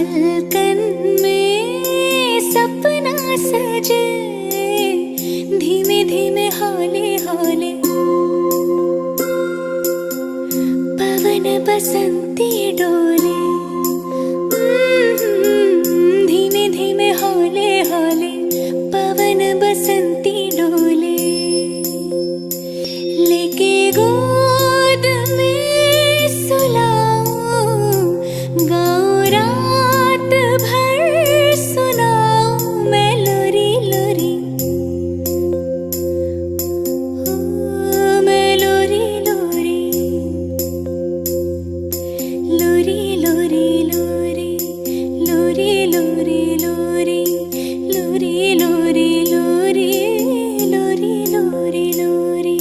पलकन में सपना सजे, धीमे धीमे हौले हौले पवन बसंती डोले, धीमे धीमे हौले हौले पवन बसंती डोले, लेके गोद में सुलाऊं, गाऊं रात भर सुनाऊं मैं लोरी लोरी, मैं लोरी लोरी, लोरी लोरी लोरी, लोरी लोरी लोरी, लोरी लोरी लोरी, लोरी लोरी लोरी।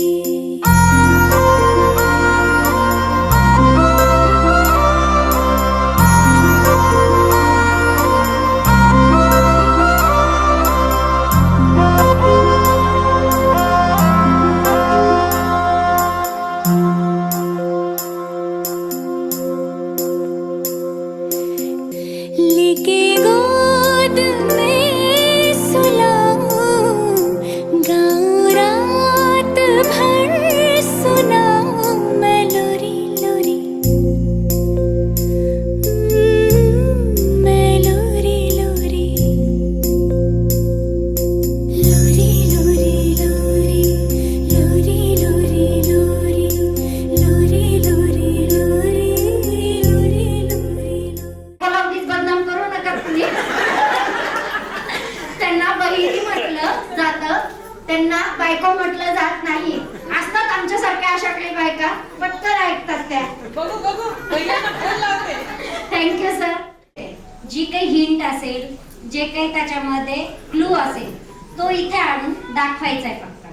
लेके गोद में सुलाऊं, गाऊं रात भर सुनाऊं मैं लोरी लोरी, मैं लोरी लोरी, लोरी लोरी लोरी, लोरी लोरी लोरी, लोरी लोरी लोरी, लोरी लोरी। मला उगीच बदनाम करू नका तुम्ही. त्यांना बहिणी म्हटलं जातं, त्यांना बायको म्हटलं जात नाही. असतात आमच्यासारख्या अशा काही बायका, पटकन ऐकतात त्या. बघू बघू पहिल्यांदा फोन लावते. Thank you sir. जी काही हिंट असेल, जे काही त्याच्यामध्ये क्लू असेल, तो इथे आणून दाखवायचा आहे फक्त.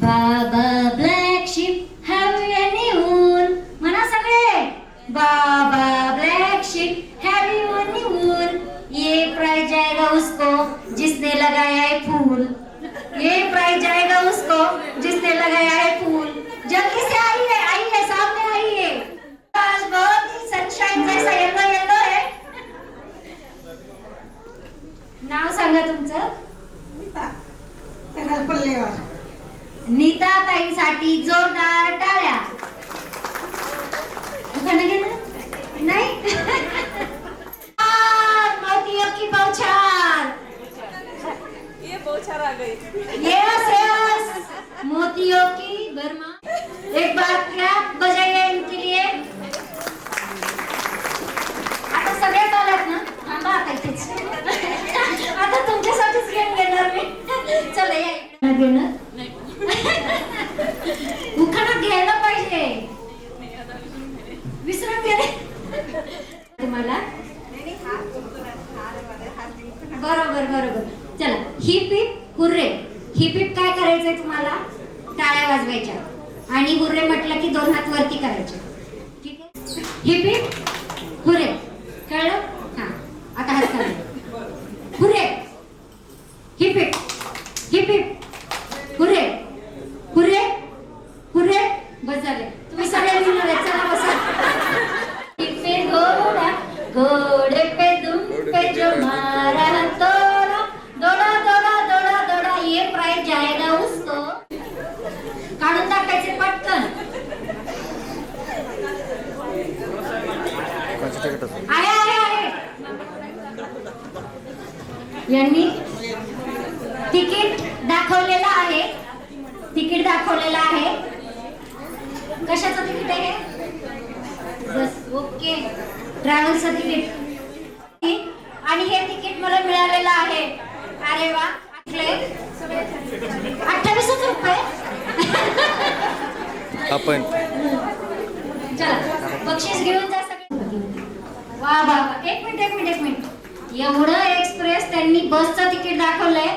बाबा black ship have you any wool, म्हणा सगळे. बाबा black ship have you any wool, ये प्राइस जाएगा उसको जिसने लगाया है फूल, ये प्राइस जाएगा उसको जिसने लगाया है फूल. जल्दी से आइए सामने आइए. आज बहुत ही सनशाइन जैसा येलो येलो है. नाव सांगा तुमचं. नीता ताईसाठी जोरदार टाळ्या. उखाणं घे ना. नाही. मोतियों की बौछार. ये बौछार आ गई. यस यस, मोतियों की भरमा. एक बार क्लैप बजाइए इनके लिए. आता सगळ्यात आलात ना, थांबा आता इथेच. आता तुमच्यासाठीच गेम घेणार मी. चला या इकडे. घेणार उखाणा घ्यायला पाहिजे. विसरून गेले तुम्हाला. बरोबर बरोबर. चला heap hip hurray. Hip heap काय करायचंय तुम्हाला, टाळ्या वाजवायच्या आणि हुर्रे म्हटलं की दोन हात वरती करायचे. ठीक आहे. हिप हिप हुर्रे, कळलं. हा आता हात करा. Hurray hip hip, hip hip hurray, hurray hurray. बस झाले. तुम्ही सगळे लिहिणार आहे. चला बसा. पे घोड़ा घोड़े पे दुम पे जो मारा तोड़ा, दौड़ा दौड़ा दौड़ा दौड़ा, ये प्राइस जाएगा उसको. काढून टाकायचे पटकन. आहे आहे आहे. यांनी तिकीट दाखवलेलं आहे. तिकीट दाखवलेलं आहे. कशाचं तिकीट आहे? बस ओके. ट्रॅव्हलचं तिकीट. आणि हे तिकीट मला मिळालेलं आहे. अरे वा. 28 रुपये. आपण चला बक्षीस घेऊन जा सगळे. वा वा. एक मिनिट. एवढं एक्सप्रेस त्यांनी बसचं तिकीट दाखवलंय,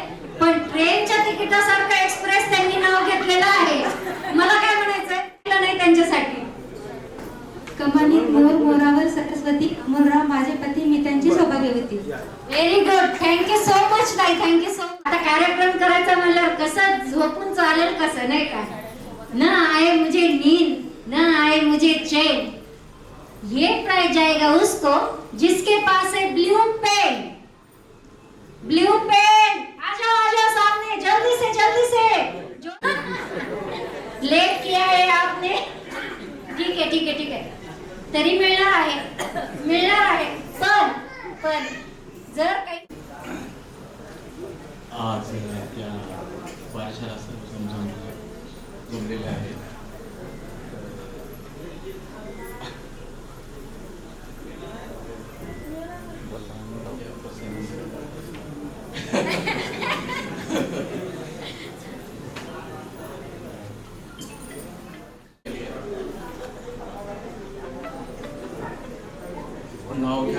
पण ट्रेनच्या तिकिटासारखं एक्सप्रेस त्यांनी नाव घेतलेलं आहे. मला काय म्हणायचंय नाही त्यांच्यासाठी. कमानीत मोर मोरावर सरस्वती, मोरा माझे पती मी त्यांची सौभाग्यवती. Very good. Thank you so much ताई. Thank you so. आता कार्यक्रम करायचा म्हणल्यावर कसं झोपून चालेल कसं, नाही का. न आए मुझे नींद न आए मुझे चैन, ये प्राइज जाएगा उसको जिसके पास है ब्लू पेन। ब्लू पेन, आ जाओ सामने, जल्दी से जो लेट किया है आपने। ठीक है तरी मिळणार आहे पण जर काही आज त्या वर्षाला समजून जमलेले आहे.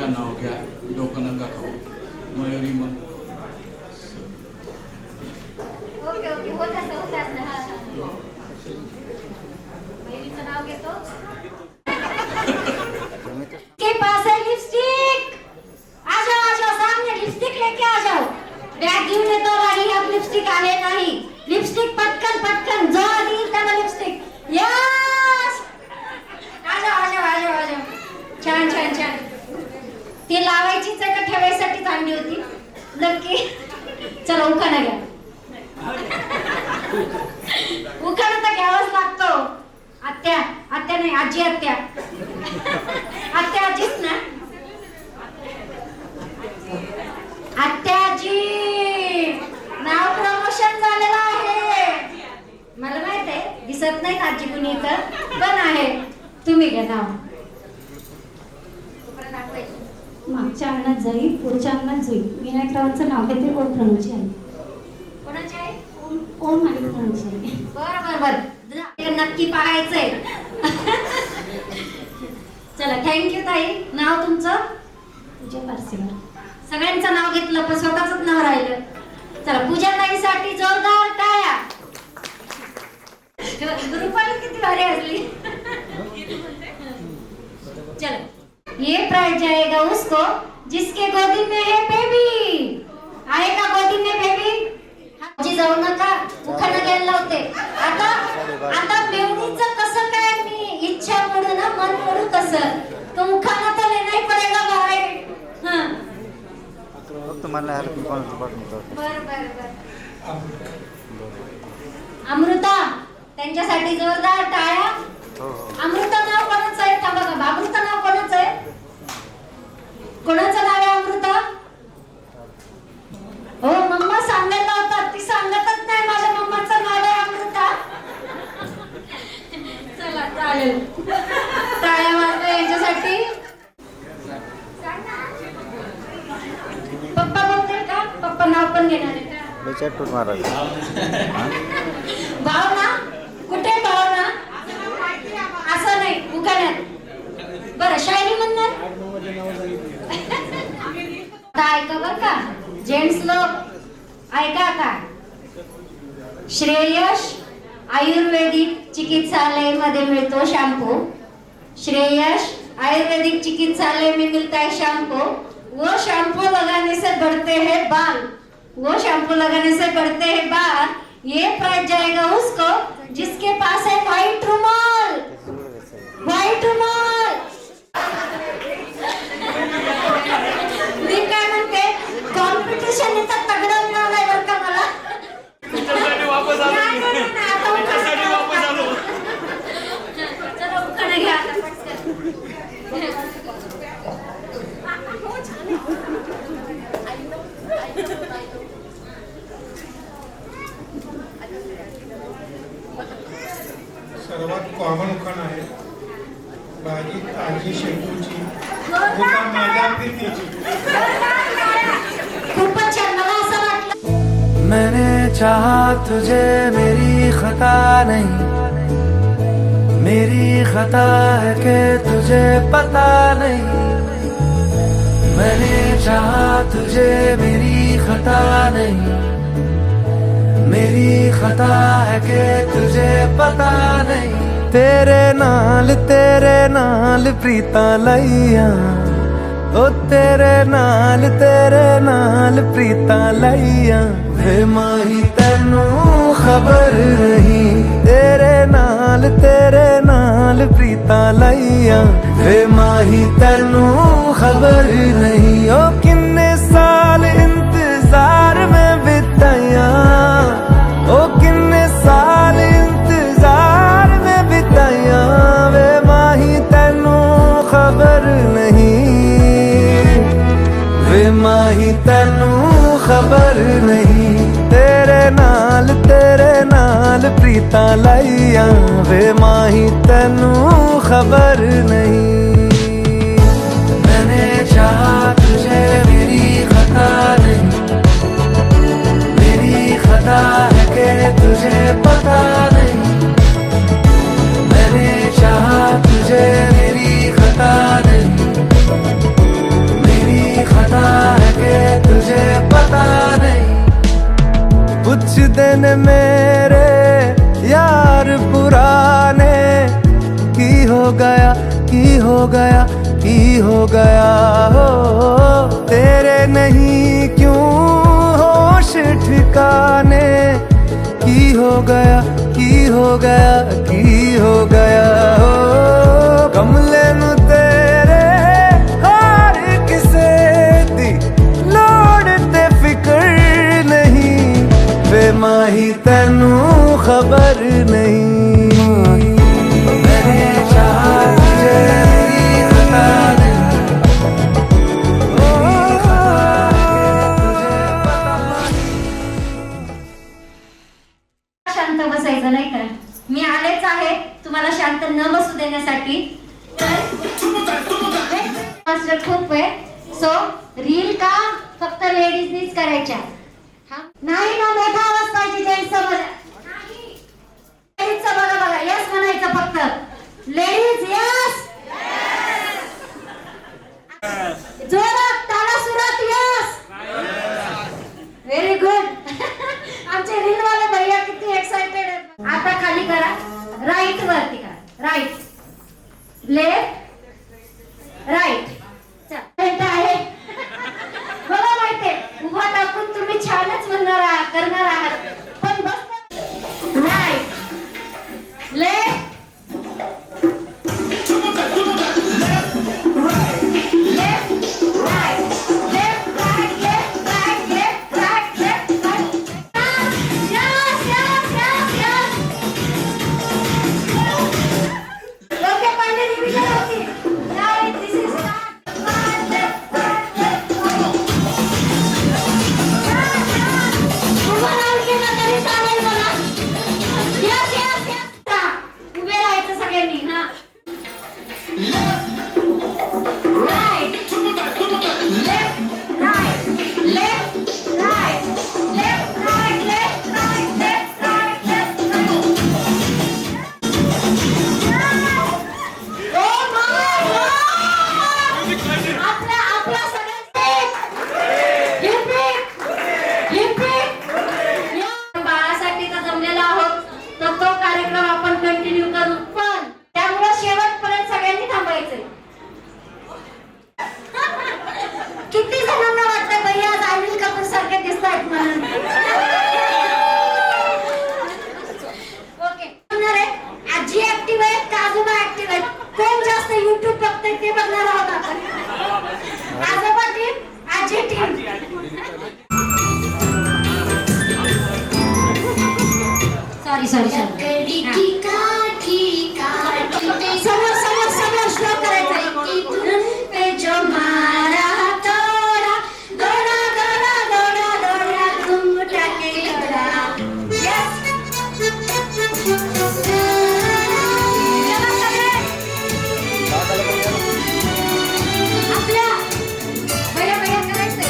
नाव घ्या डोकं नका खाऊ. मयुरी मग ओके होत असं हा बहिणीचं नाव घेतो. के पास है लिपस्टिक, आ जाओ सामने, लिपस्टिक लेके आ जाओ. बॅग घेऊन येतो राही, अब लिपस्टिक आहे नाही. लिपस्टिक पटकन जो आधी त्याला लिपस्टिक. यस, आ जाओ. छान ती लावायचीच का ठेवायसाठी आणली होती नक्की. चला उखाणा घ्या. उखाणा तर घ्यावाच लागतो. आत्या नाही, आजीच ना. आजी नाव प्रमोशन झालेलं आहे. मला माहित आहे दिसत नाहीत आजी कुणी इथं, पण आहे. तुम्ही घ्या नाव. मागच्या अंगणात जाई, पुढच्या अंगणात जुई. विनायकरावांचं नाव घेते. ओम प्रणवची आहे. कोणाचे आहे? ओम आणि प्रणवची आहे. बर नक्की पाहायचंय. चला थँक्यू ताई. नाव तुमचं? पूजा पारसेकर. सगळ्यांचं नाव घेतलं पण स्वतःच नाव राहिलं. चला पूजा ताईसाठी जोरदार टाळ्या. रुपाली किती भारी असली. चलो ये प्राइज जाएगा उसको जिसके गोदी में है बेबी. आहे का गोदी में बेबी? जी जाऊ नका, उखाणा घ्यायला लावते. आता मेवणीचं कसं काय, मी इच्छा मोडू ना मन मोडू कसं, तो उखाणा तर लेना पडेगा भाई. हां तुम्हाला हेल्प कोणाचं पाठवतो. बर अमृता, त्यांच्यासाठी जोरदार टाळ्या. अमृता नाव कोणाचं आहे? थांबा का, अमृता नाव कोणाचं आहे? कोणाचं नाव आहे अमृता? हो मम्मा सांगायला होता, ती सांगतच नाही. माझ्या मम्माचं नाव आहे अमृता. चला चालेल, टाळ्या वाजवा यांच्यासाठी. पप्पा बोलतील का? पप्पा नाव पण घेणार आहे का? चॅट मारायला भावना कुठे? भावना असं नाही उखाण्यात. बरं शायरी म्हणणार. आता ऐका बर का जेंट्स लोक, ऐका का. श्रेयश आयुर्वेदिक चिकित्सालय मध्ये मिळतो शॅम्पू. श्रेयश आयुर्वेदिक चिकित्सालय में मिलता है शैम्पू. वो शैम्पू लगाने से बढ़ते हैं बाल. ये प्राइज जाएगा उसको जिसके पास है व्हाइट रुमाल. मी काय म्हणते, कॉम्पिटिशन इथं तगडं मिळालंय बरं का मला. चला उखाणा घ्या आता पटकन. सर्वात कॉमन उखाणा आहे. भाजी ताजी शेपूची, उखा माझ्या प्रीतीची. खूपच छान, मला असं वाटलं. मैंने चाहा तुझे, मेरी खता नहीं. मेरी खता है कि तुझे पता नहीं. मैंने चाहा तुझे, मेरी खता नहीं. मेरी खता है कि तुझे पता नहीं. तेरे नाल प्रीता लाइया. ओ तेरे नाल प्रीता लाइया. वे माही तेनू खबर नहीं. तेरे नाल नाल प्रीतां लाइयां वे माही तैनू खबर नहीं ओ किन्ने साल इंतजार में बिताया ओ किन्ने साल इंतजार में बिताया वे माही तैनू खबर नहीं वे माही तैनू खबर नहीं तेरे नाल प्रीतां लाइयां वे माही तैनू खबर नहीं मैंने चाहा तुझे मेरी खता नहीं मेरी खता है कि तुझे पता नहीं मैंने चाहा तुझे मेरी खता नहीं मेरी खता है कि तुझे पता नहीं कुछ दिन मेरे यार पुराने की हो गया की हो गया की हो गया हो तेरे नहीं क्यों होश ठिकाने की हो गया की हो गया की हो गया हो कमले नु तेरे हार किसे दी लोड़ ते फिकर नहीं वे माही तैनू खबर नहीं मैंने चाहा तुझे मेरी खता नहीं मेरी खता तुझे पता नहीं शांत बसायचं नाही का? मी आलेच आहे तुम्हाला शांत न बसू देण्यासाठी. मास्टर खूप आहे सो रील का फक्त लेडीजनीच करायच्या नाही ना मोठा आवाज पाहिजे जेंट्सचा बघा लेडीजचा बघा बघा यस म्हणायचं फक्त लेडीज यस जोरात ताला सुरात यस व्हेरी गुड आमचे रील वाले भैया किती एक्साइटेड आहेत. आता खाली करा राईट वरती करा राईट लेफ्ट राईट आहे मला माहितीये उभा टाकून तुम्ही छानच म्हणणार आहात करणार आहात पण बस राईट लेफ्ट किती जणांना वाटतं भैया आज अनिल कपूर सारखे दिसतायत म्हणून ओके आजी ऍक्टिव्ह आहेत का आजोबा ऍक्टिव्ह आहेत कोण जास्त युट्यूब बघतंय ते बघणार आहोत आपण आजोबा टीम आजी टीम सॉरी सॉरी समोर समोर समोर श्लोक करायचा पे जो मारा तोड़ा दौड़ा दौड़ा दौड़ा दौड़ा तुम टाके दौड़ा यस आपल्या भैया भैया करायचंय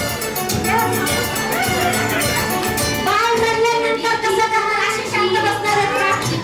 बाळ रडल्यानंतर कसं करणार अशी शांत बसणार आहेत का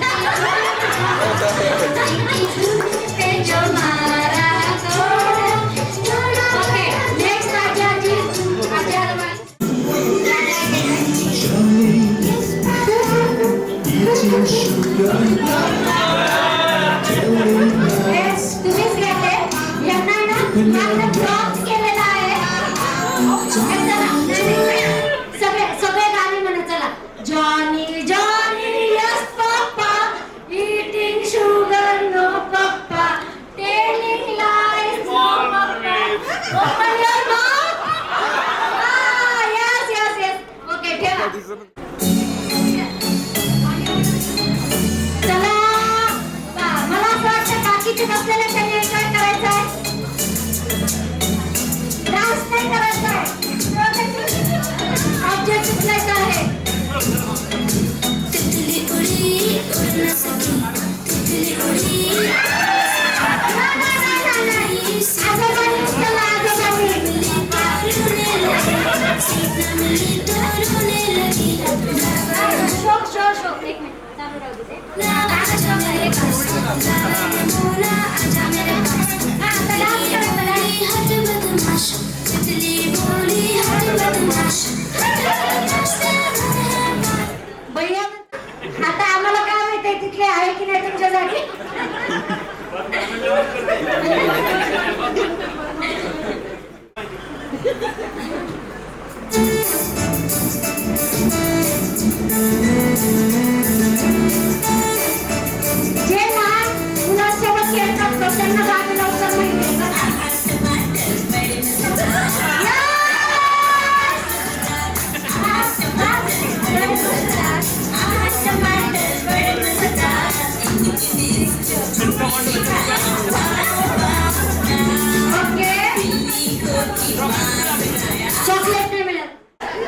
चॉकलेट नाही मिळत.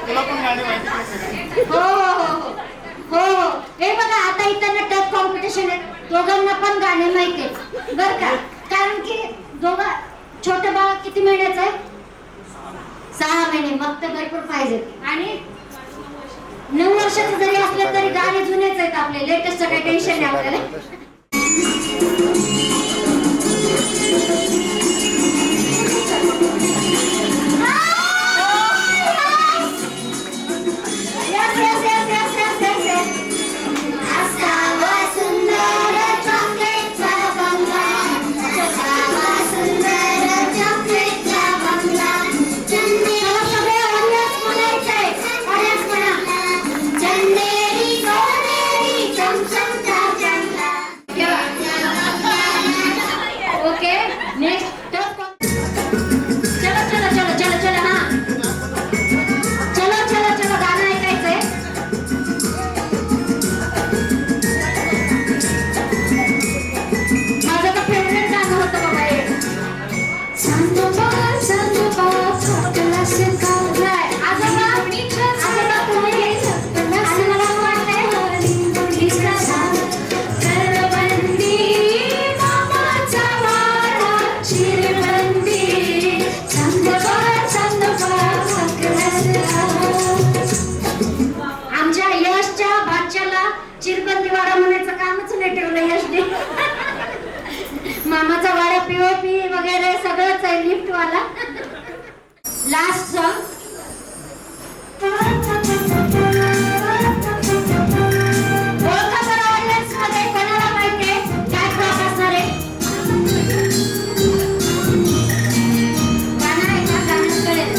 तुला पण गाणी माहिती नाही. हो हो हो हो हो. हे बघा आता इथं ना टफ कॉम्पिटिशन आहे. दोघांना पण गाणे माहिती आहे बर का. कारण की दोघं छोटं बाळ किती महिन्याचं आहे? 6 महिने. मग तर भरपूर पाहिजे. आणि 9 वर्षाचं जरी असलं तरी गाणे जुनेच आहेत आपले. लेटेस्टचं काही टेन्शन नाही आपल्याला. Yes, yes, yes, yes, yes, yes, yes. असावा सुंदर चॉकलेटचा बंगला, असावा सुंदर चॉकलेटचा बंगला. चला सगळे audience म्हणायचंय. Audience म्हणा. चंदेरी सोनेरी चमचमचा जंगला. Okay next. चलो चलो चलो चलो चलो हा. चलो चलो चलो गाणं ऐकायचंय. माझं तर फेवरेट गाणं होतं बाबा हे. चांदोबा फुटला शिरकावला. आजोबा आजोबा तुम्ही आणि मला असं वाटतंय करवंदी मामाचा वाडा चिरबंदी. चांदोबा फुटला शिरकावला. आमच्या यशच्या भाच्याला चिरबंदी वाडा म्हणायचं कामच नाही ठेवलं यशने. मामाचा वाडा पीओपी वगैरे सगळंच आहे लिफ्ट वाला. Last song. ओळखा बरं ऑडियन्स मध्ये कोणाला माहितीये काय क्रॉप असणार आहे? गाणं आहे का? गाणं कळेल.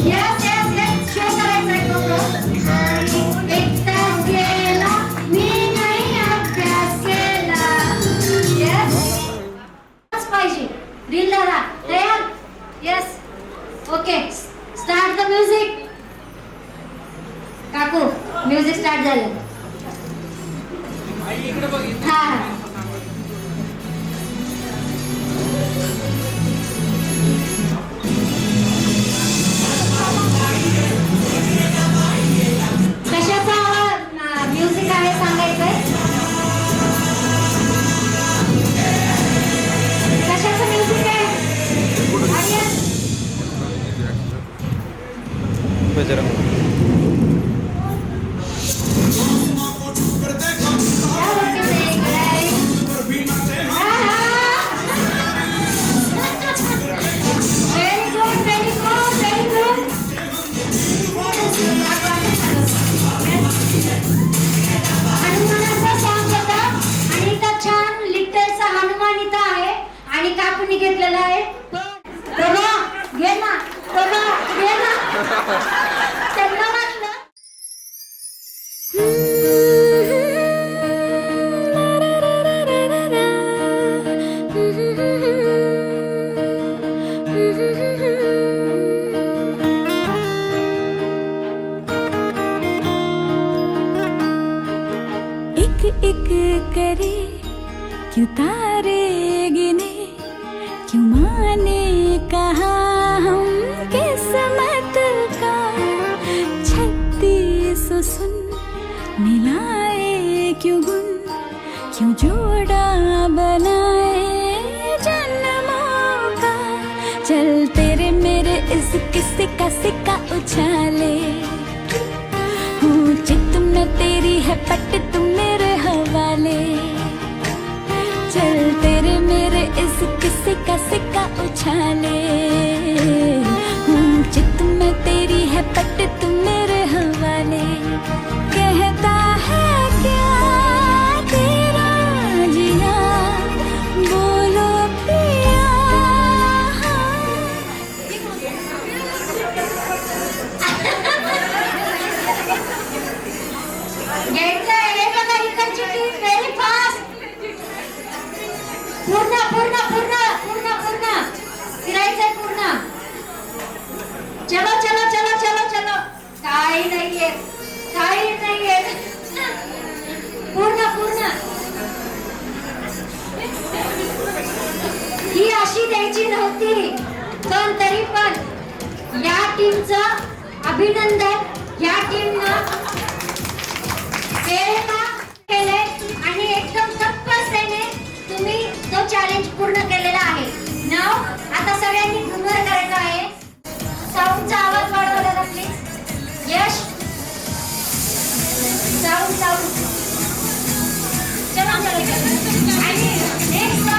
Yes, yes, yes. शो करायचंय तो. एक तास गेला मी नाही अभ्यास केला. Yes. पाहिजे. रील धरा. तयार? Yes. Okay. Start the music. काकू म्युझिक स्टार्ट झालं. हा हा. कशाचा म्युझिक आहे सांगायचंय? कशाचं म्युझिक आहे? Audience? Bajrang. Very good, very good, very good. हनुमानाचा सॉन्ग होता आणि इथं छान लिटलचा हनुमान इथं आहे आणि काकूनी घेतलेला आहे. प्रभा घे ना, प्रभा घे ना. त्यांना वाटलं एक एक करे क्यों तारे गिने, क्यों माने कहा हम किस्मत का. 36 सुन मिलाए क्यों गुन, क्यों जोड़ा बनाए जन्मों का. चल तेरे मेरे इस किस्से का सिक्का उछाले. हूँ चित में तेरी है पट तुम मेरे हवाले. चल तेरे मेरे इस किस्से का सिक्का उछाले. हूँ चित में तेरी है पट तुम मेरे हवाले. कहता है क्या तेरा जिया, बोलो पिया. घेतलंय. हे बघा इकडची टीम व्हेरी फास्ट. पूर्ण पूर्ण पूर्ण पूर्ण पूर्ण फिरायचंय पूर्ण. चलो चलो चलो चलो चलो. काही नाहीये काही नव्हती, पण तरी पण या टीमचं अभिनंदन. या टीमनं केले आणि एकदम तत्परतेने तुम्ही तो चॅलेंज पूर्ण केलेला आहे. नाव आता सगळ्यांनी गुणवर करायचं आहे. साऊंडचा आवाज वाढवला प्लीज. यश साऊंड साऊंड चला चला. आणि नेक्स्ट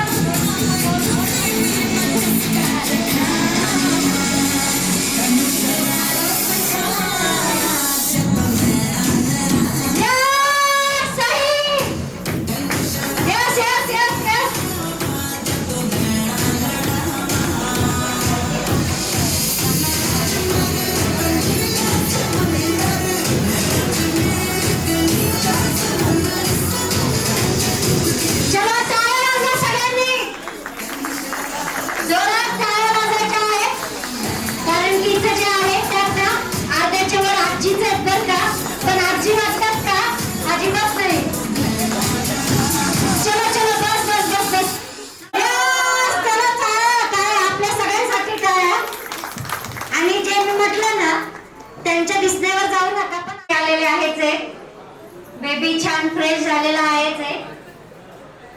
त्यांच्या दिसण्यावर जाऊ नका. पण आलेले आहेच. बेबी छान फ्रेश झालेला आहेच.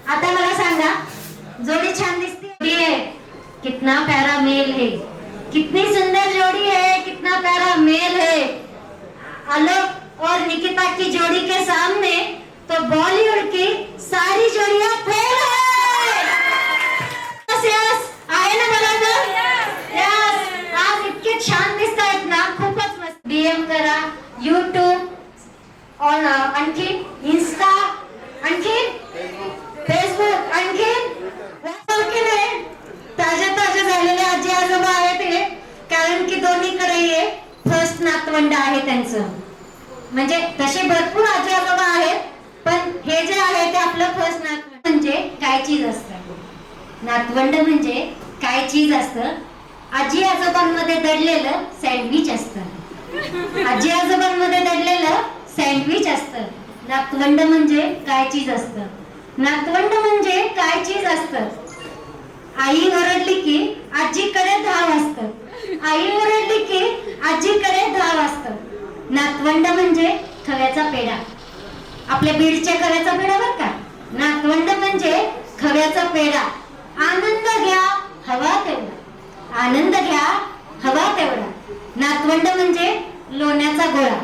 आता मला सांगा, जोडी छान दिसती है, कितना प्यारा मेल है, कितनी सुंदर जोड़ी है, कितना प्यारा मेल है. आलोक और निकिता की जोड़ी के सामने तो बॉलीवुड की सारी जोड़ियां फेल है. यस आहे ना मला तर. यस आज इतके छान दिसतायत ना, खूपच मस्त. डीएम करा YouTube ऑन, आणखी इंस्टा, आणखी फेसबुक, आणखी ताज्या ताज्या झालेल्या आजी आजोबा आहेत हे. कारण की दोन्हीकडे हे फर्स्ट नातवंड आहे त्यांचं. म्हणजे तसे भरपूर आजी आजोबा आहेत, पण हे जे आहे ते आपलं फर्स्ट नातवंड. म्हणजे काय चीज असतं नातवंड, म्हणजे काय चीज असतं. आजी आजोबांमध्ये दडलेलं सँडविच असतं. आजी आजोबांमध्ये दडलेलं सँडविच असतं. नातवंड म्हणजे काय चीज असतं. नातवंड म्हणजे काय चीज असतं. आई ओरडली की आजीकडे धाव असतं. आई ओरडली की आजीकडे धाव असतं. नातवंड म्हणजे खव्याचा पेढा. आपल्या बीडच्या खव्याचा पेढा बरं का. नातवंड म्हणजे खव्याचा पेढा. आनंद घ्या हवा तेवढा, आनंद घ्या हवा तेवढा. नातवंड म्हणजे लोण्याचा गोळा.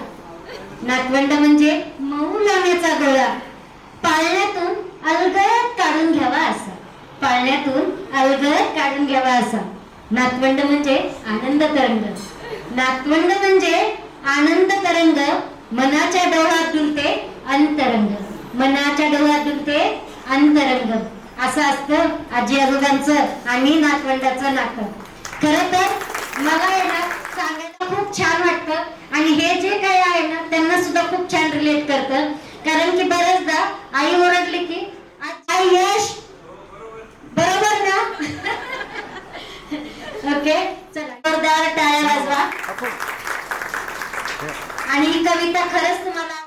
नातवंड म्हणजे मऊ लोण्याचा गोळा. पाळण्यातून अलगद काढून घ्यावा असा. पाळण्यातून अलगद काढून घ्यावा असा. नातवंड म्हणजे आनंद तरंग. नातवंड म्हणजे आनंद तरंग. मनाच्या डोळ्यात डुलते अंतरंग. मनाच्या डोळ्यात डुलते अंतरंग. असं असतं आजी आजोबांचं आणि नातवंडाचं नातं. खरं तर मला आहे ना सांगायला खूप छान वाटतं. आणि हे जे काही आहे ना त्यांना सुद्धा खूप छान रिलेट करतं. कारण की बरेचदा आई ओरडली की आई यश बरोबर ना. ओके चला जोरदार टाळ्या वाजवा. आणि ही कविता खरंच तुम्हाला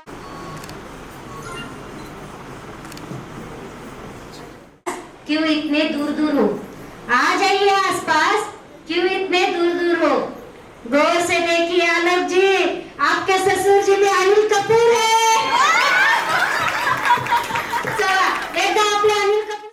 क्यों इतने दूर दूर हो, आ जाइए आसपास, क्यों इतने दूर दूर हो. गौर से देखिए आलोक जी, आपके ससुर जी भी अनिल कपूर है. चला एकदा आपले अनिल कपूर.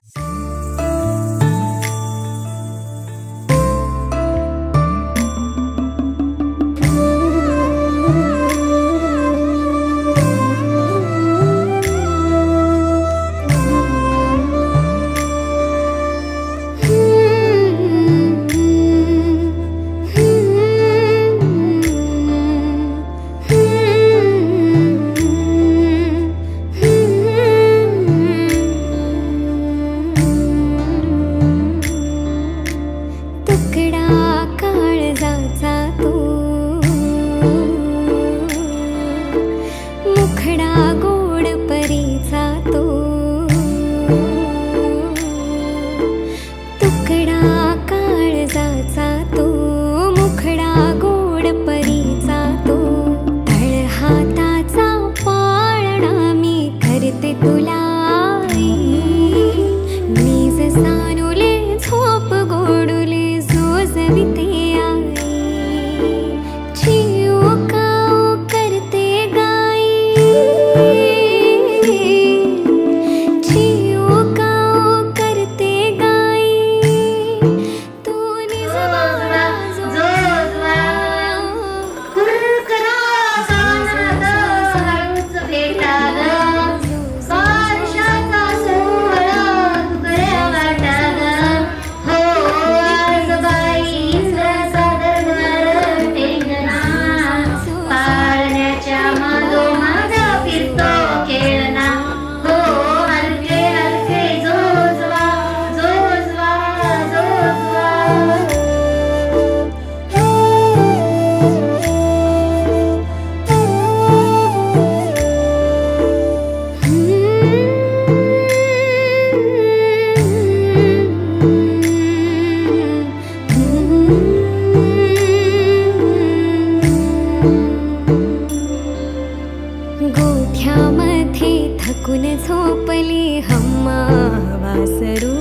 पासरू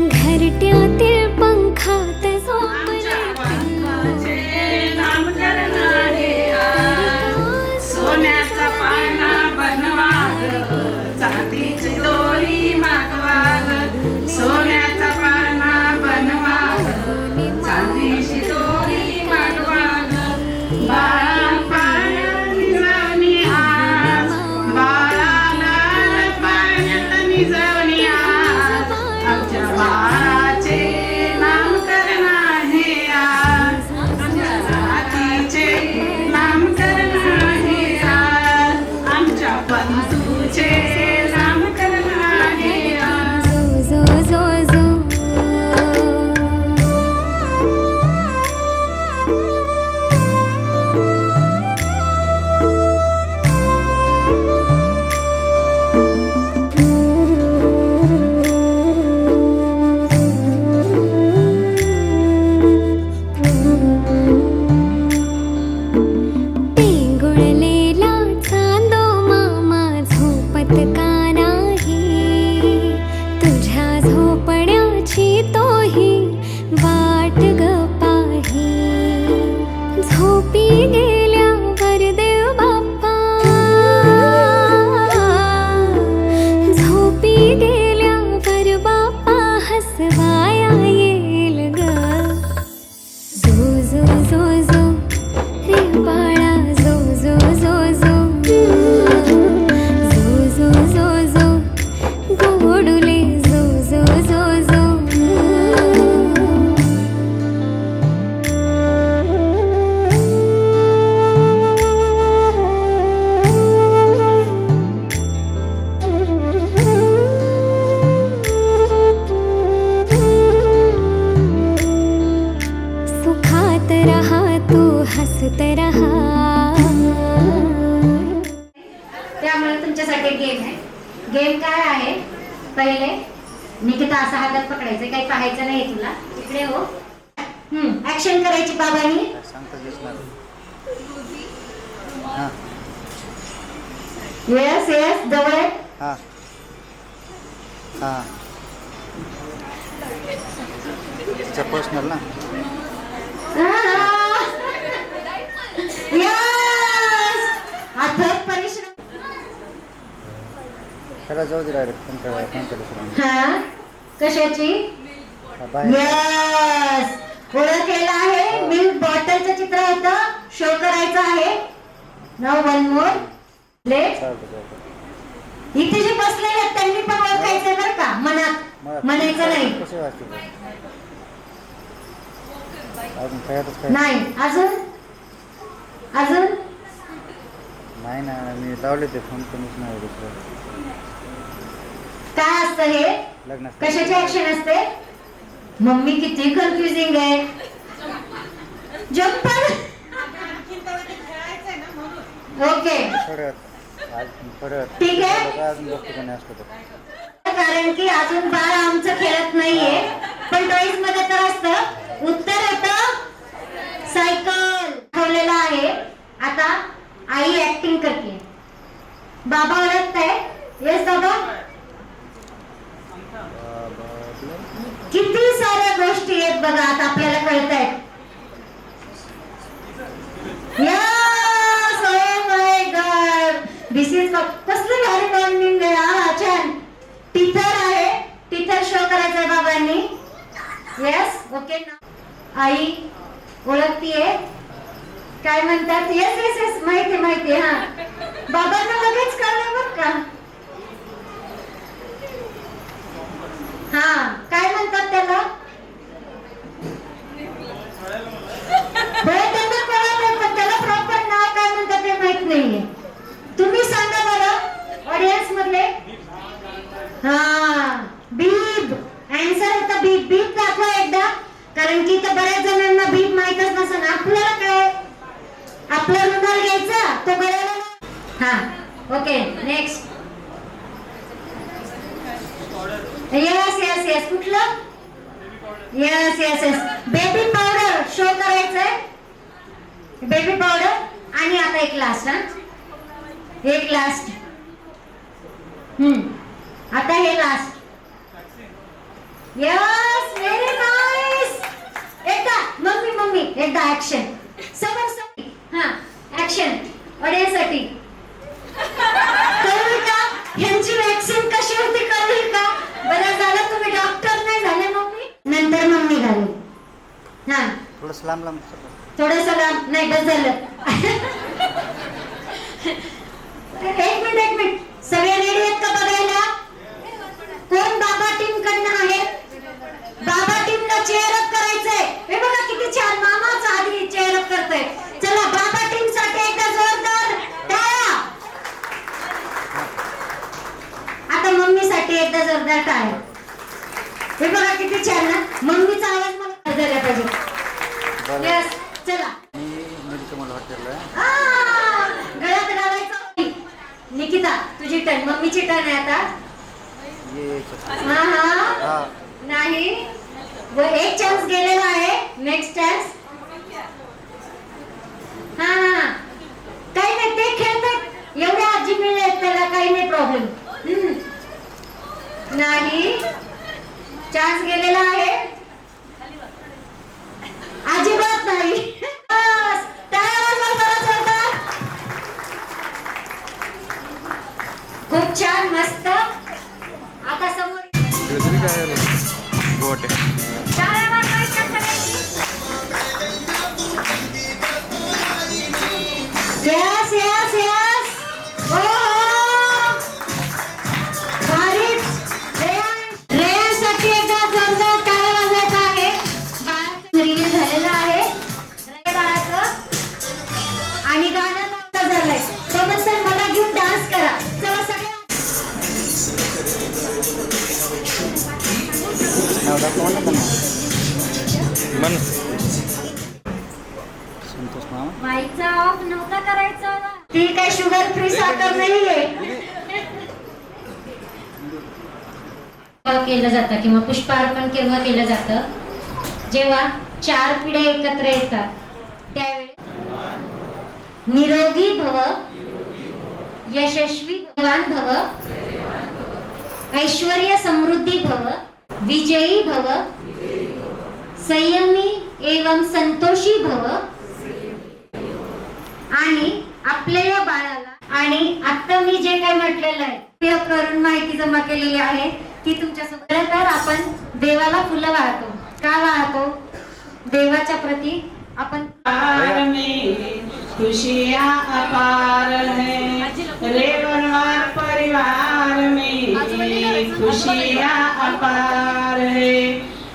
घरट्यातील पंखात झोपले सोन्याचा पाना बनवा चांदीची दोरी मागवा सोन्याचा पाना बनवा चांदीची दोरी मागवा बाळा पाण्यात निजवणी आज बाळाला पाण्यात निजवणी आज आमच्या बाळाचे नामकरण आहे आज आमच्या नातीचे नामकरण आहे आज आमच्या बंधूचे नामकरण आहे आज जो जो जो जो पेंगुळलेला चांदो मामा झोपत का नाही तुझ्या झोपण्याची तोही वाट ग पाही झोपी गेल्यावर देव बाप्पा झोपी गेल्यावर बाप्पा हसवाया येईल ग जो जो जो जो रे बाळा जो जो जो जो जो जो जो जो गोडुले जो जो जो जो सुखात रहा तू हसत रहा त्यामुळे तुमच्यासाठी गेम आहे. गेम काय आहे? पहिले निकिता असा हातात पकडायचं, काही पाहायचं नाही तुला. इकडे हो. ऍक्शन करायची बाबांनी. सांगता दिसणार येस येस जवळ आहे. हां हां पर्सनल ना येस अथक परिश्रम. त्याला जाऊ दे डायरेक्ट फोन हा कशाची? येस ओळखलेलं आहे. मिल्क बॉटलचं चित्र होतं. शो करायचं आहे. नाव वन मोर लेट. इथे जे बसलेले आहेत त्यांनी पण ओळखायचं बरं का. मनात म्हणायचं नाही. कसे वाचते अजून खेळतच काय नाही. अजून अजून नाही ना मी लावले ते फोन कमीच नाही दुसरं काय असतं हे? लग्न कशाची ऍक्शन असते? मम्मी किती कन्फ्युजिंग आहे. जंपर. ओके ठीक आहे. अजून गोष्टी कोणी असतो कारण की अजून बाळ आमचं खेळत नाहीये. पण टॉईज मध्ये तर असतं. उत्तर होतं सायकल. ठेवलेलं आहे. आता आई ऍक्टिंग करते. बाबा ओळखताय? येस बाबा. किती साऱ्या गोष्टी आहेत बघा आता आपल्याला कळतायत. Yes oh my god this is कसलं भारी मॉर्निंग आहे. हा छान. टीचर आहे. टीचर शो करायचंय बाबांनी. येस ओके ना. आई ओळखतीये काय म्हणतात? येस येस येस माहिती माहिती. हा बाबांना लगेच कळलं बरं का. हा काय म्हणतात त्याला? त्यांना कळलं पण त्याला प्रॉपर नाव काय म्हणतात ते माहित नाहीये. तुम्ही सांगा बरं ऑडियन्स मधले. हा बीब. आन्सर होता बीब. बीब दाखवा एकदा. कारण की इथं बऱ्याच जणांना बीब माहितच नसेल. आपल्याला काय आपला रुमाल घ्यायचा तो गळ्याला. हा okay next. Yes yes yes कुठलं? Yes yes yes baby powder show करायचंय. बेबी पावडर आणि आता एक लास्ट. हा एक लास्ट. आता हे लास्ट. Yes very nice. एकदा मम्मी मम्मी एकदा ऍक्शन. समोर समोर हा ऍक्शन ऑडियन्ससाठी. कळली का ह्यांची वॅक्सिन कशी होती कळली का? बरं झालं तुम्ही डॉक्टर नाही झाले मम्मी. नंतर मम्मी झाली. हा थोडंसं लांब लांब थोडंसं लांब नाही बस झालं. एक मिनिट सगळे रेडी आहेत का बघायला? कोण बाबा टीम कडनं आहे? बाबा टीमला चेअर अप करायचंय. हे बघा किती छान मामाच आधी चेअर अप करतोय. चला बाबा टीम साठी एकदा जोरदार टाळ्या. आता मम्मी साठी एकदा जोरदार टाळ्या. हे बघा किती छान ना. मम्मीचा आवाज मला झाला पाहिजे. यस चला. मी तुम्हाला हॉटेलला गळ्यात घालायचं. निकिता तुझी टर्न. मम्मीची टर्न आहे आता. हा हा नाही एक चान्स गेलेला आहे. Next chance. हा हा काही नाही ते खेळतात एवढ्या आजी मिळले त्याला काही नाही प्रॉब्लेम. नाही चान्स गेलेला आहे अजिबात नाही. खूप छान मस्त. आता समोर टाळ्या वाजवायच्या सगळ्यांनी. Yes yes yes. हो भारीच. रेयांसाठी एकदा जोरदार टाळ्या वाजवायचा आहे. बाळाचं रिलीज झालेलं आहे बाळाचं आणि गाणं नव्हतं झालंय. तो म्हणतात मला घेऊन डान्स करा. चला सगळे संतोष मामा माईकचा ऑफ नव्हता करायचा. ती काय शुगर फ्री साखर नाहीये. केलं जातं किंवा पुष्पार्पण केव्हा केलं जातं? जेव्हा 4 पिढ्या एकत्र येतात त्यावेळी. निरोगी भव, यशस्वी भगवान भव, ऐश्वर्य समृद्धी भव, विजयी भव, संयमी एवं संतोषी भव. आणि आपल्या बाळाला आणि आता मी जे काही म्हटलेलं आहे ते करून माहिती जमा केलेली आहे ती तुमच्यासोबत. तर आपण देवाला फुलं वाहतो. का वाहतो? देवाच्या प्रती आपण. खुशियाँ अपार है रेवनवार परिवार में. खुशियाँ अपार है.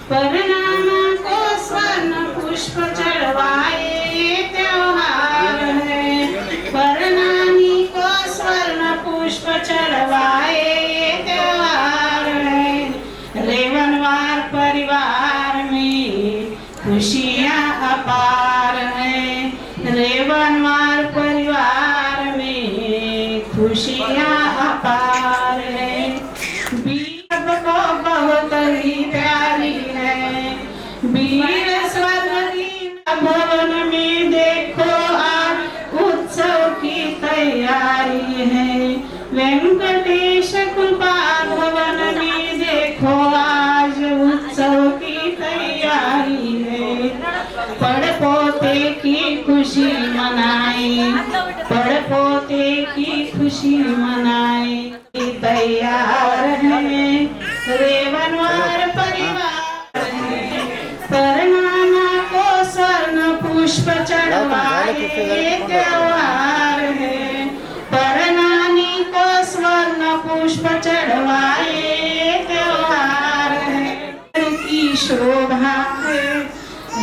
परिणाम को स्वर्ण पुष्प चढ़वाए त्योहार है. परिणामी को स्वर्ण पुष्प चढ़वाए त्योहार है. रेवनवार परिवार में खुशियाँ अपार है. रेवनवार परिवार में खुशियाँ अपार है. बीर को बहुत ही प्यारी है. वीर स्वर्ण की भवन में देखो आज उत्सव की तैयारी है. वेंकटेश कृपा भवन में देखो आज उत्सव की तैयारी है. पड़पोते की खुशी मनाए. पड़पोते की खुशी मनाए तैयार है. रेवनवार परिवार है. परिणामा को स्वर्ण पुष्प चढ़वाए त्योहार है. परिणामी को स्वर्ण पुष्प चढ़वाए त्योहार है. की शोभा है.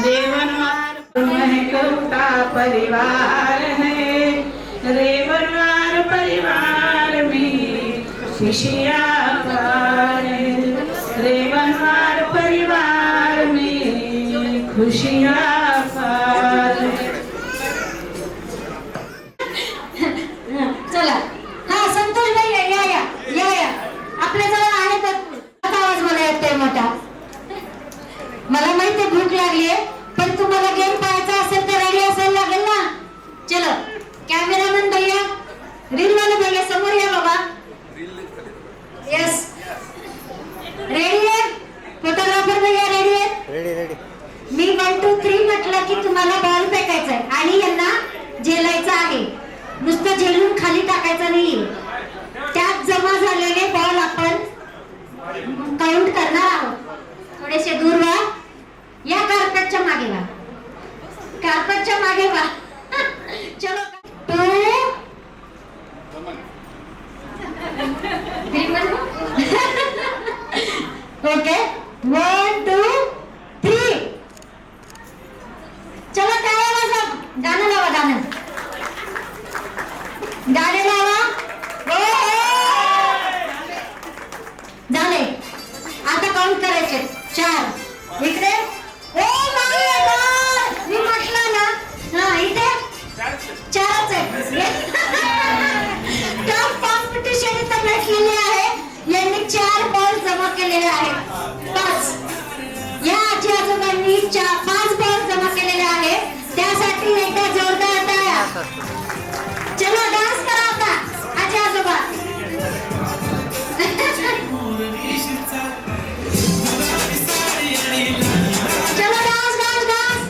रेवनवार महकता परिवार है. रेवनवार परिवार में खुशियाँ अपार है. रेवनवार परिवार में खुशियाँ अपार है. चला हा संतोष भाई या या या या. आपल्या जवळ आहे भरपूर. आवाज मला येतोय मोठा. मला माहिती भूक लागली आहे पण तुम्हाला गेम पाहायचा असेल तर रेडी असायला लागेल ना. चलो कॅमेरामॅन भैया रील वाले भैया समोर या बाबा. यस रेडी आहे. फोटोग्राफर 1 2 3 म्हटलं की तुम्हाला बॉल फेकायचा आहे आणि यांना झेलायचं आहे. नुसतं झेलून खाली टाकायचं नाहीये. त्यात जमा झालेले बॉल आपण काउंट करणार आहोत. थोडेसे दूर व्हा. या कार्पेटच्या मागे व्हा. कार्पेटच्या मागे व्हा. चलो 2 ओके 1 2 3 चला टाळ्या वाजवा. गाणं लावा. गाणे लावा. झाले. आता काउंट करायचे 4 इकडे. ओ मागे बॉल मी म्हटलं ना. हा इथे 4च आहे. टफ कॉम्पिटिशन इथं भेटलेले आहे. यांनी 4 बॉल जमा केलेले आहेत. 5 या आजी आजोबांनी 5 बॉल जमा केलेले आहेत. त्यासाठी एकदा जोरदार टाळ्या. चलो डान्स करा आता आजी आजोबा. चलो डान्स डान्स डान्स.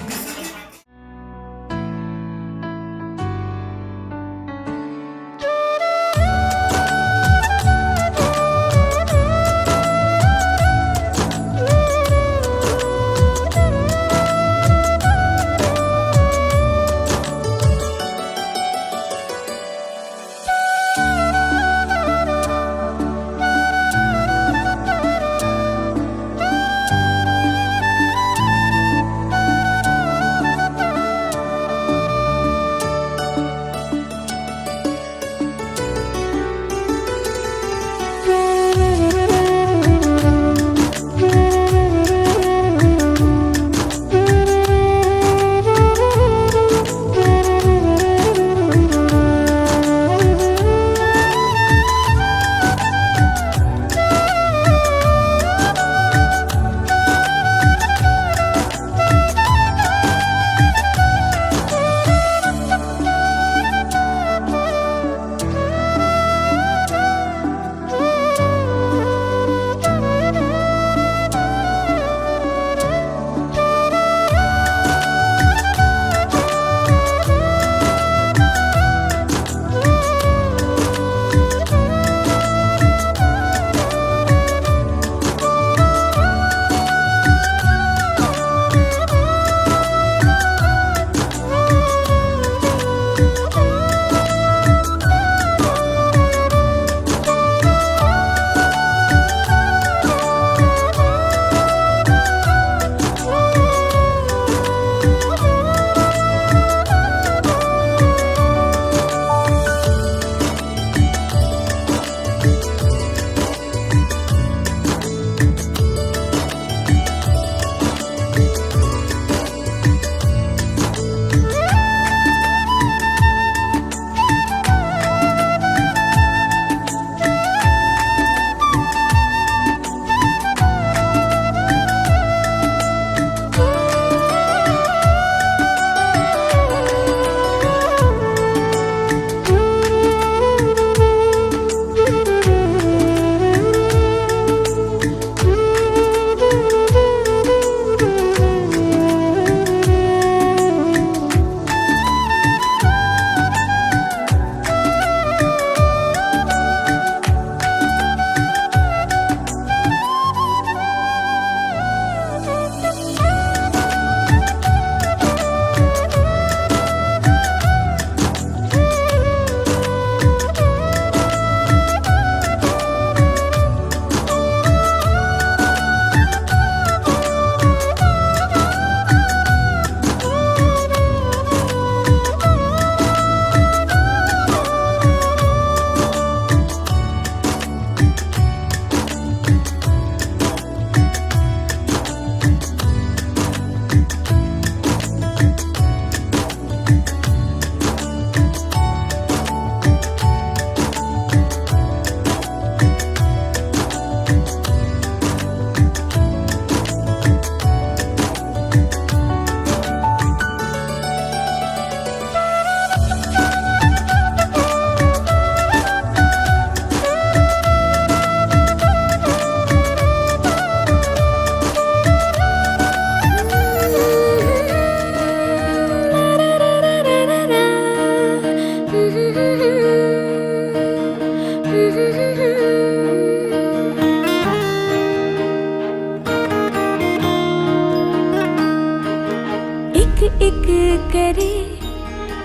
करे,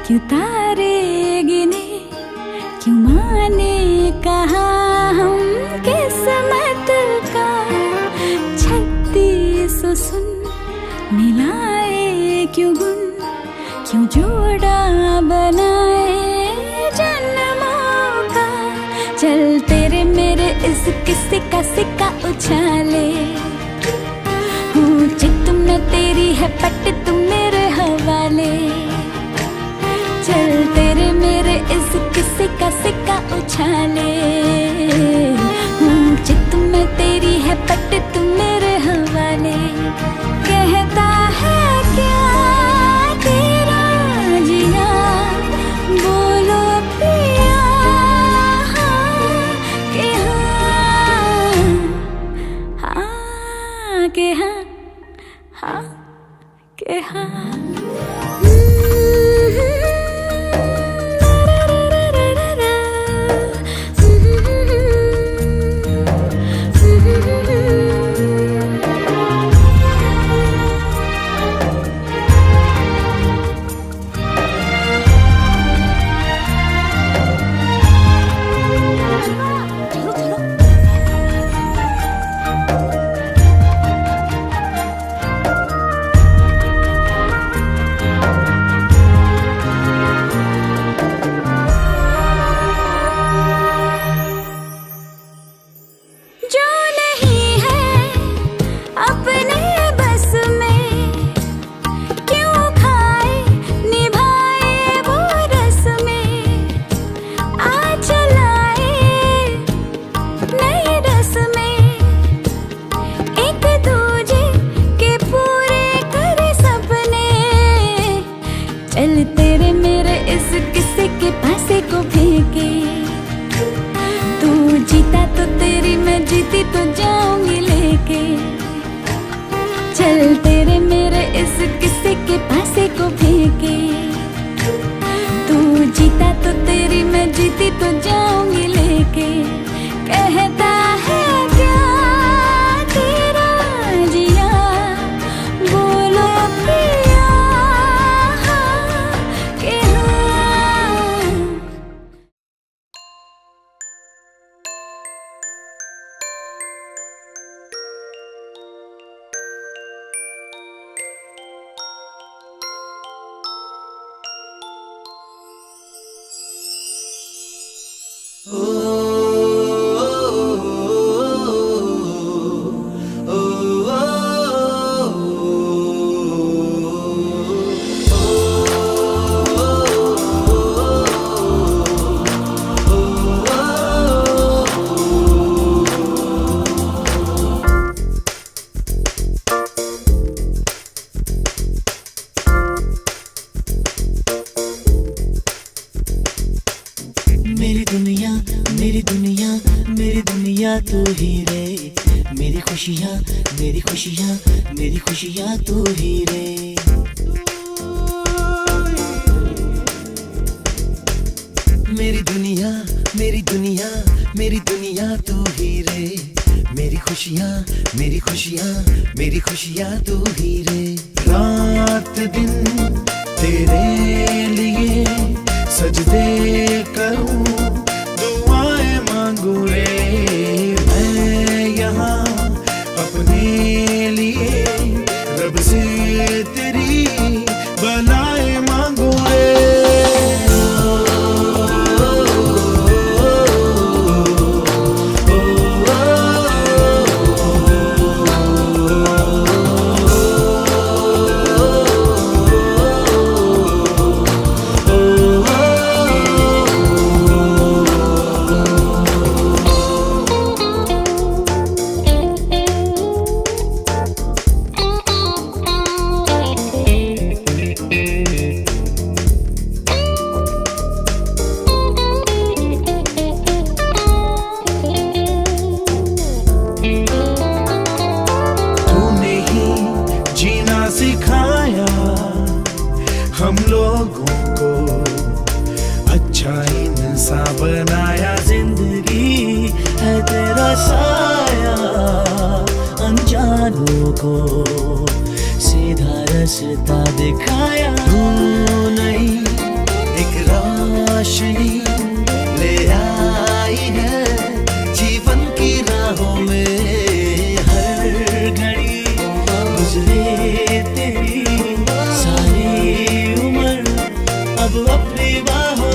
क्यों तारे गिने, क्यों माने कहा हम किस्मत का 36 सुन मिलाए क्यों गुण, क्यों जोड़ा बनाए जन्मों का। चल तेरे मेरे इस किस्से का सिक्का उछाले, हूँ चित में तेरी है पट तुम मेरे हवाले। चल तेरे मेरे इस किस्से का सिक्का उछाले, हूँ चित में तेरी है पट तुम मेरे हवाले। कहता है क्या तेरा जिया, बोलो पिया हाँ कि हाँ, हाँ कि हाँ, हाँ कि हाँ। चल तेरे मेरे इस किस्से के पासे को फेंके, तू जीता तो तेरी मैं जीती तो जाऊंगी लेके। चल तेरे मेरे इस किस्से के पासे को फेंके, तू जीता तो तेरी मैं जीती तो जाऊंगी लेके। कहता है क्या तेरा जिया, बोलो पिया हाँ कि हाँ। मेरी दुनिया मेरी दुनिया मेरी दुनिया तू ही रे, मेरी खुशियाँ मेरी खुशियाँ मेरी खुशियाँ तू ही रे। मेरी दुनिया मेरी दुनिया मेरी दुनिया तू ही रे, मेरी खुशियाँ मेरी खुशियाँ मेरी खुशियाँ तू ही रे। रात दिन तेरे लिए सजदे करूं, दुआएं मांगू रे मैं यहाँ अपने लिए, रब से तेरी बनाए मांगू रे। सिखाया हम लोगों को, अच्छा इंसान बनाया, जिंदगी है तेरा साया, अनजानों को सीधा रास्ता दिखाया, तू नहीं एक रोशनी ले आई है जीवन की राहों में। हर घड़ी गुजरे तेरी सारी उम्र अब अपनी बाहों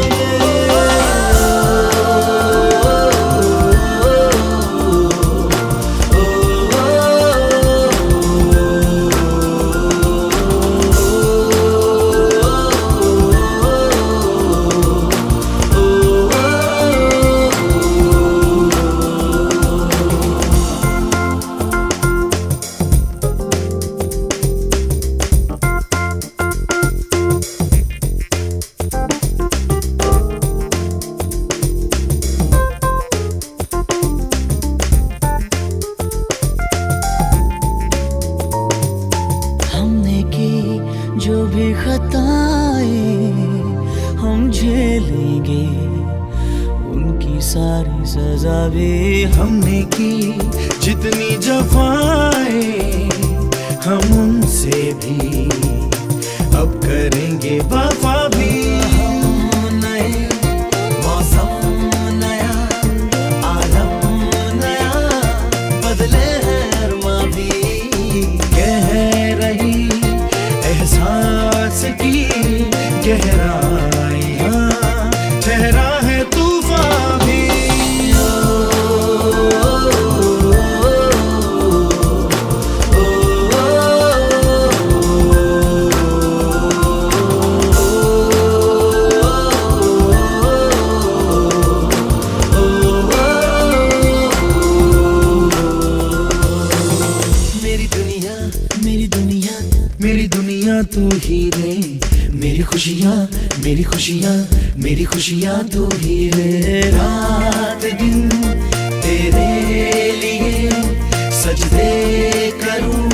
जो भी खताएं हम झेलेंगे, उनकी सारी सजा भी हमने की। जितनी जफाएं हम उनसे भी अब करेंगे वफा भी। नए मौसम नया, आलम नया, बदले हैं अरमा भी। कह रही एहसास की गहराइयां, ठहरा है तूफान भी। मेरी दुनिया, मेरी दुनिया, मेरी दुनिया तू ही रे। मेरी खुशियाँ, मेरी खुशियाँ, मेरी खुशियाँ तू ही रे। रात दिन तेरे लिए सजदे करूँ,